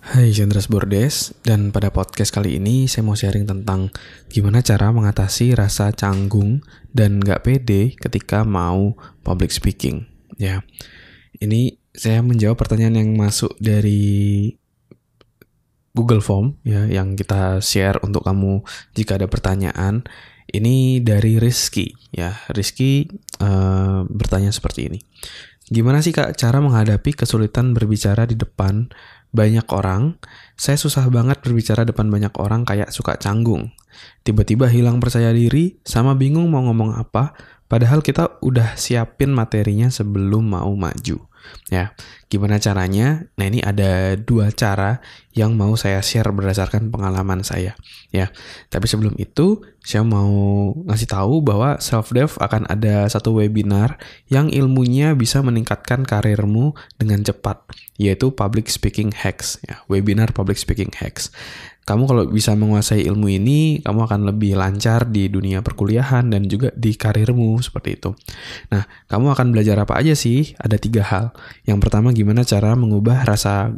Hai Chandras Bordes, dan pada podcast kali ini saya mau sharing tentang gimana cara mengatasi rasa canggung dan gak pede ketika mau public speaking. Ya, ini saya menjawab pertanyaan yang masuk dari Google Form ya, yang kita share untuk kamu jika ada pertanyaan. Ini dari Rizky ya. Rizky bertanya seperti ini. Gimana sih Kak cara menghadapi kesulitan berbicara di depan banyak orang? Saya susah banget berbicara depan banyak orang, kayak suka canggung. Tiba-tiba hilang percaya diri sama bingung mau ngomong apa, padahal kita udah siapin materinya sebelum mau maju. Ya, gimana caranya? Nah, ini ada 2 cara yang mau saya share berdasarkan pengalaman saya. Ya, tapi sebelum itu saya mau ngasih tahu bahwa Self-Dev akan ada satu webinar yang ilmunya bisa meningkatkan karirmu dengan cepat, yaitu Public Speaking Hacks. Ya, webinar Public Speaking Hacks. Kamu kalau bisa menguasai ilmu ini, kamu akan lebih lancar di dunia perkuliahan dan juga di karirmu, seperti itu. Nah, kamu akan belajar apa aja sih? Ada 3 hal. Yang pertama, gimana cara mengubah rasa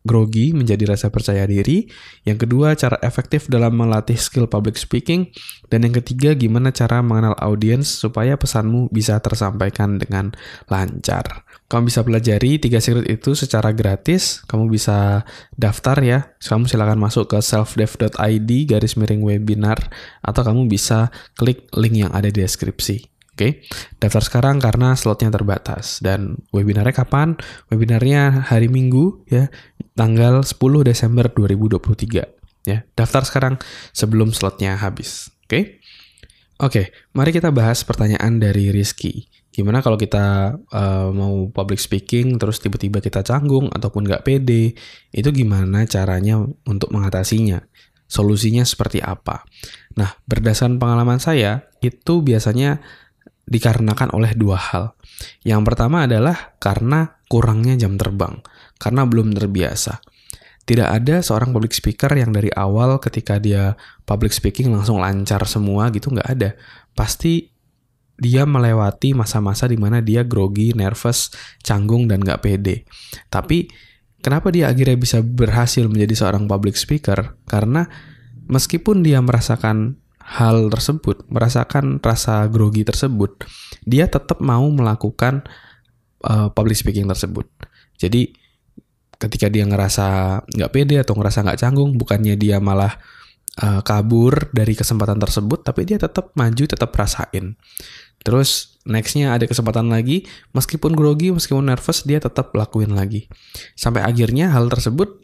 grogi menjadi rasa percaya diri. Yang kedua, cara efektif dalam melatih skill public speaking. Dan yang ketiga, gimana cara mengenal audiens supaya pesanmu bisa tersampaikan dengan lancar. Kamu bisa pelajari 3 secret itu secara gratis. Kamu bisa daftar ya. Kamu silakan masuk ke selfdev.id/webinar atau kamu bisa klik link yang ada di deskripsi. Oke, daftar sekarang karena slotnya terbatas. Dan webinarnya kapan? Webinarnya hari Minggu ya, tanggal 10 Desember 2023 ya. Daftar sekarang sebelum slotnya habis. Oke, mari kita bahas pertanyaan dari Rizky. Gimana kalau kita mau public speaking terus tiba-tiba kita canggung ataupun nggak pede? Itu gimana caranya untuk mengatasinya? Solusinya seperti apa? Nah, berdasarkan pengalaman saya, itu biasanya dikarenakan oleh 2 hal. Yang pertama adalah karena kurangnya jam terbang, karena belum terbiasa. Tidak ada seorang public speaker yang dari awal ketika dia public speaking langsung lancar semua gitu, nggak ada. Pasti dia melewati masa-masa di mana dia grogi, nervous, canggung, dan nggak pede. Tapi kenapa dia akhirnya bisa berhasil menjadi seorang public speaker? Karena meskipun dia merasakan hal tersebut, merasakan rasa grogi tersebut, dia tetap mau melakukan public speaking tersebut. Jadi ketika dia ngerasa nggak pede atau ngerasa nggak canggung, bukannya dia malah kabur dari kesempatan tersebut, tapi dia tetap maju, tetap rasain. Terus nextnya ada kesempatan lagi, meskipun grogi, meskipun nervous, dia tetap lakuin lagi. Sampai akhirnya hal tersebut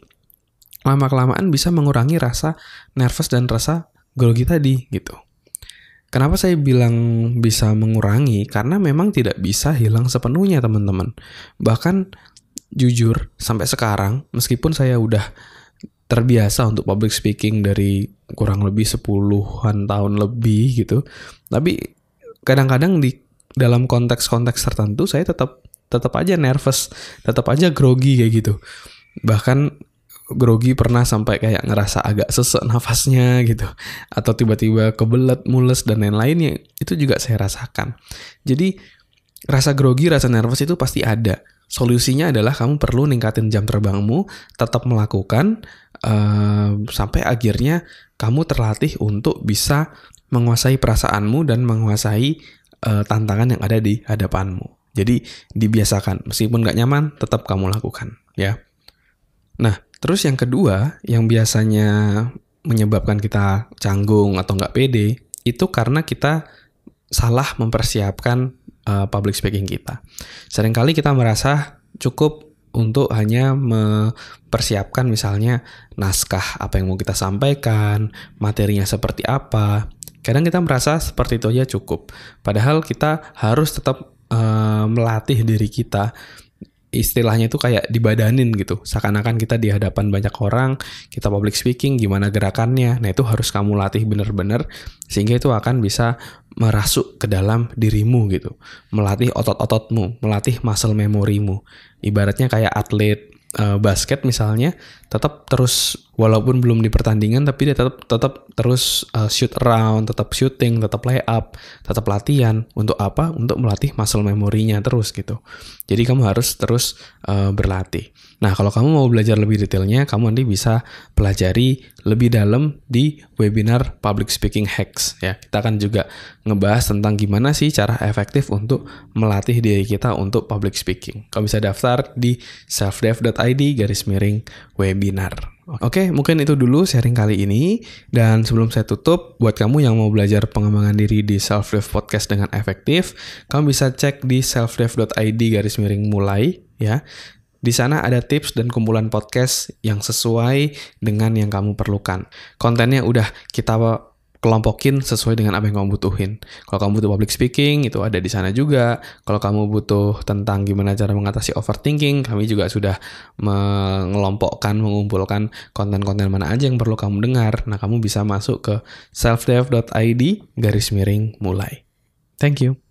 lama-kelamaan bisa mengurangi rasa nervous dan rasa grogi tadi gitu. Kenapa saya bilang bisa mengurangi? Karena memang tidak bisa hilang sepenuhnya, teman-teman. Bahkan jujur sampai sekarang, meskipun saya udah terbiasa untuk public speaking dari kurang lebih 10-an tahun lebih gitu, tapi kadang-kadang di dalam konteks-konteks tertentu saya tetap aja nervous, tetap aja grogi kayak gitu. Bahkan grogi pernah sampai kayak ngerasa agak sesek nafasnya gitu, atau tiba-tiba kebelet, mules, dan lain-lainnya. Itu juga saya rasakan. Jadi rasa grogi, rasa nervous itu pasti ada. Solusinya adalah kamu perlu ningkatin jam terbangmu, tetap melakukan sampai akhirnya kamu terlatih untuk bisa menguasai perasaanmu dan menguasai tantangan yang ada di hadapanmu. Jadi dibiasakan, meskipun gak nyaman, tetap kamu lakukan ya. Nah, terus yang kedua, yang biasanya menyebabkan kita canggung atau nggak pede, itu karena kita salah mempersiapkan public speaking kita. Seringkali kita merasa cukup untuk hanya mempersiapkan misalnya naskah apa yang mau kita sampaikan, materinya seperti apa. Kadang kita merasa seperti itu aja cukup. Padahal kita harus tetap melatih diri kita. Istilahnya itu kayak dibadanin gitu. Seakan-akan kita di hadapan banyak orang, kita public speaking, gimana gerakannya. Nah, itu harus kamu latih benar-benar sehingga itu akan bisa merasuk ke dalam dirimu gitu. Melatih otot-ototmu, melatih muscle memorimu. Ibaratnya kayak atlet basket misalnya, tetap terus walaupun belum di pertandingan tapi dia tetap terus shoot around, tetap shooting, tetap lay up, tetap latihan. Untuk apa? Untuk melatih muscle memorinya terus gitu. Jadi kamu harus terus berlatih. Nah, kalau kamu mau belajar lebih detailnya, kamu nanti bisa pelajari lebih dalam di webinar Public Speaking Hacks ya. Kita akan juga ngebahas tentang gimana sih cara efektif untuk melatih diri kita untuk public speaking. Kamu bisa daftar di selfdev.id/webinar. Oke, mungkin itu dulu sharing kali ini. Dan sebelum saya tutup, buat kamu yang mau belajar pengembangan diri di Self-Dev Podcast dengan efektif, kamu bisa cek di selfdev.id/mulai ya. Di sana ada tips dan kumpulan podcast yang sesuai dengan yang kamu perlukan. Kontennya udah kita kelompokin sesuai dengan apa yang kamu butuhin. Kalau kamu butuh public speaking, itu ada di sana juga. Kalau kamu butuh tentang gimana cara mengatasi overthinking, kami juga sudah mengumpulkan konten-konten mana aja yang perlu kamu dengar. Nah, kamu bisa masuk ke selfdev.id/mulai. Thank you.